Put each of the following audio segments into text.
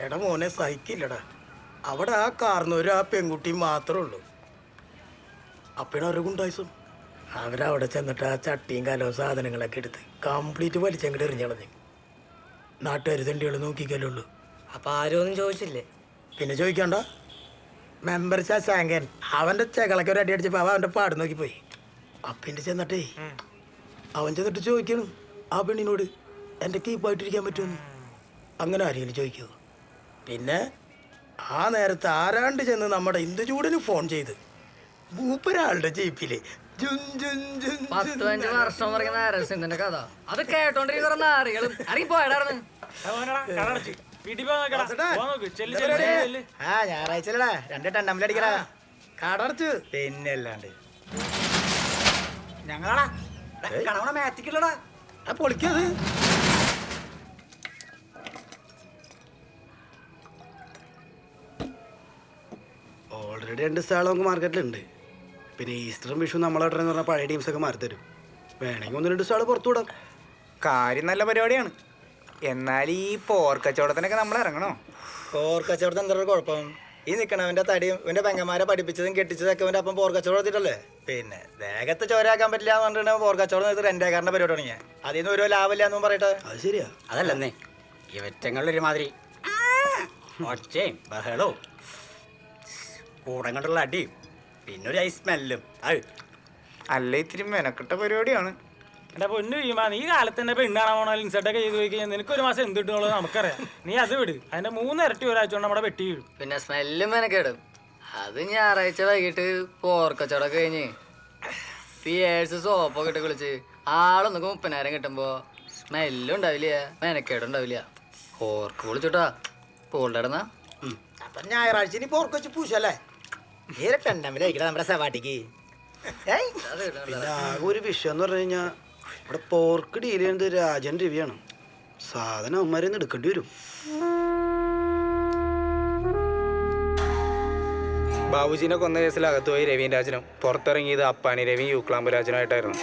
എടാ മോനെ സഹിക്കില്ലടാ. അവിടെ ആ കാർന്നൂര് ആ പെൺകുട്ടി മാത്രമേ ഉള്ളൂ. അപ്പഴാണ് അവരുടെ ഗുണ്ടായുസം. അവരവിടെ ചെന്നിട്ട് ആ ചട്ടിയും കലവും സാധനങ്ങളൊക്കെ എടുത്ത് കംപ്ലീറ്റ് വലിച്ചങ്ങോട്ട് എറിഞ്ഞളഞ്ഞ്. നാട്ടുകാർ തെണ്ടികൾ നോക്കിക്കല്ലുള്ളൂ. അപ്പൊ ആരും ഒന്നും ചോദിച്ചില്ലേ? പിന്നെ ചോദിക്കണ്ട. മെമ്പർ ശാങ്കൻ അവൻ്റെ ചെകളൊക്കെ ഒരു അടി അടിച്ചപ്പോൾ അവൻ്റെ പാട് നോക്കി പോയി. അപ്പിൻ്റെ ചെന്നിട്ടേ അവൻ ചെന്നിട്ട് ചോദിക്കണം ആ പെണ്ണിനോട് എൻ്റെ കീപ്പായിട്ടിരിക്കാൻ പറ്റുമെന്ന്. അങ്ങനെ ആരെങ്കിലും ചോദിക്കുമോ? പിന്നെ ആ നേരത്തെ ആരാണ്ട് ചെന്ന് നമ്മുടെ ഇന്ദുചൂടന് ഫോൺ ചെയ്ത് മൂപ്പരാളുടെ ജീപ്പില് 15 വർഷം പറയുന്ന നരസിംഹന്റെ കഥ അത് കേട്ടോണ്ടിരിക്കുന്ന ആരെങ്കിലും ഇറങ്ങി പോയടാർന്ന്. ഞായറാഴ്ചല്ലടാ 2 ടണ്ണമ്മലടിക്കടാ കടടച്ച്. പിന്നല്ലാണ്ട് ഞങ്ങളാടാ മാറ്റിക്കില്ലടാ പൊളിക്കത്. ഓൾറെഡി 2 സ്ഥലം നമുക്ക് മാർക്കറ്റിലുണ്ട്. പിന്നെ ഈസ്റ്ററും വിഷു നമ്മളവിടെ എന്ന് പറഞ്ഞാൽ പഴയ ടീംസൊക്കെ മാറിത്തരും. വേണമെങ്കിൽ 1-2 സ്ഥലം പുറത്തു വിടാം. കാര്യം നല്ല പരിപാടിയാണ്. എന്നാൽ ഈ പോർക്കച്ചവടത്തിനൊക്കെ നമ്മൾ ഇറങ്ങണോ? പോർക്കച്ചവടത്തിന് എന്താ കുഴപ്പം? ഈ നിൽക്കണവൻ്റെ തടിയും ഇവൻ്റെ പെങ്ങന്മാരെ പഠിപ്പിച്ചതും കെട്ടിച്ചതൊക്കെ ഇവൻ്റെ അപ്പം പോർക്കച്ചവടം എടുത്തിട്ടല്ലേ. പിന്നെ വേഗത്തെ ചോരാക്കാൻ പറ്റില്ല എന്ന് പറഞ്ഞിട്ടുണ്ടെങ്കിൽ പോർക്കച്ചവടം എടുത്ത് റെൻ്റേക്കാരൻ്റെ പരിപാടി തുടങ്ങിയ അതിൽ നിന്ന് ഒരു ലാഭമില്ല എന്നും പറയട്ടെ. അത് ശരിയാ. അതല്ലെന്നേ ഇവറ്റങ്ങളിലൊരുമാതിരി ഒച്ചയും ബഹളവും കൂടം കൊണ്ടുള്ള അടിയും പിന്നെ ഒരു ഐസ് സ്മെല്ലും. അല്ല, ഇത്തിരി മെനക്കെട്ട പരിപാടിയാണ്. എന്റെ പൊന്നു വീമാ, നീ കാലത്ത് തന്നെ പെണ്ണ് കാണാൻ പോണോ ഇൻസെർട്ടൊക്കെ ചെയ്ത് പോയി കഴിഞ്ഞാൽ നിനക്ക് ഒരു മാസം എന്ത് കിട്ടുന്നുള്ളത് നമുക്കറിയാം. നീ അത് വിട്. അതിന്റെ 3 ഇരട്ടി ഒരാഴ്ച കൊണ്ട് നമ്മുടെ വെട്ടി വീഴും. പിന്നെ സ്മെല്ലും മെനക്കേടും. അത് ഞായറാഴ്ച വൈകിട്ട് പോർക്കച്ചവടമൊക്കെ കഴിഞ്ഞ് പിയേഴ്സ് സോപ്പൊക്കെ ഇട്ട് കുളിച്ച് ആളൊന്നൊക്കെ 30,000 കിട്ടുമ്പോ സ്മെല്ലും ഉണ്ടാവില്ല, മെനക്കേടും ഉണ്ടാവില്ല. പോർക്ക് പൊളിച്ചോട്ടാ പോളിടന്നാ. അപ്പൊ ഞായറാഴ്ച ഇനി പോർക്ക് വെച്ച് പൂശല്ലേ? ടണ്ണമ്മലടിക്കട നമ്മുടെ സവാട്ടിക്ക്. പിന്നെ ആകെ ഒരു വിഷയം എന്ന് പറഞ്ഞു കഴിഞ്ഞാൽ ഇവിടെ പോർക്ക് ഡീൽ ചെയ്യുന്നത് രാജൻ രവിയാണ്. സാധനം അവന്മാരെന്ന് എടുക്കേണ്ടി വരും. ബാബുജീനെ കൊന്ന കേസിൽ അകത്തുപോയി രവീൻ രാജനും പുറത്തിറങ്ങിയത് അപ്പാനി രവി യൂക്ലാമ്പ് രാജനായിട്ടായിരുന്നു.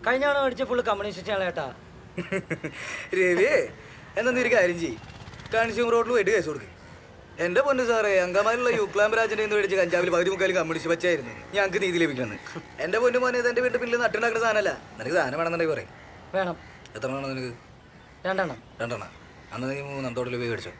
കഴിഞ്ഞ തവണ മേടിച്ച ഫുള്ള് കമ്മ്യൂണിസ്റ്റ് ചേട്ടാ. രവിയെ എന്നാ നീ ഒരു കാര്യം ചെയ്യും, കൺസ്യൂമർ റോഡിൽ പോയിട്ട് കേസ് കൊടുക്കും. എൻ്റെ പൊന്നു സാറേ, അങ്കമാലിലുള്ള യൂക്ലാമ്പ് രാജൻ്റെ നിന്ന് മേടിച്ച് കഞ്ചാവിൽ പകുതി മുക്കാലും കമ്മ്യൂണിസ്റ്റ് പച്ചായിരുന്നു. ഞങ്ങൾക്ക് നീതി ലഭിക്കുന്നത്. എൻ്റെ പൊന്നു മോനെ, ഇത് എൻ്റെ വീട്ടിൽ പിന്നിൽ നട്ടുണ്ടാക്കുന്ന സാധനമല്ല. നിനക്ക് സാധനം വേണമെന്നുണ്ടെങ്കിൽ പറയും. വേണം. എത്ര വേണം നിനക്ക്? 2 എണ്ണം. 2 എണ്ണം. അന്ന് നീ 3 തോട്ടിൽ പോയി മേടിച്ചോ.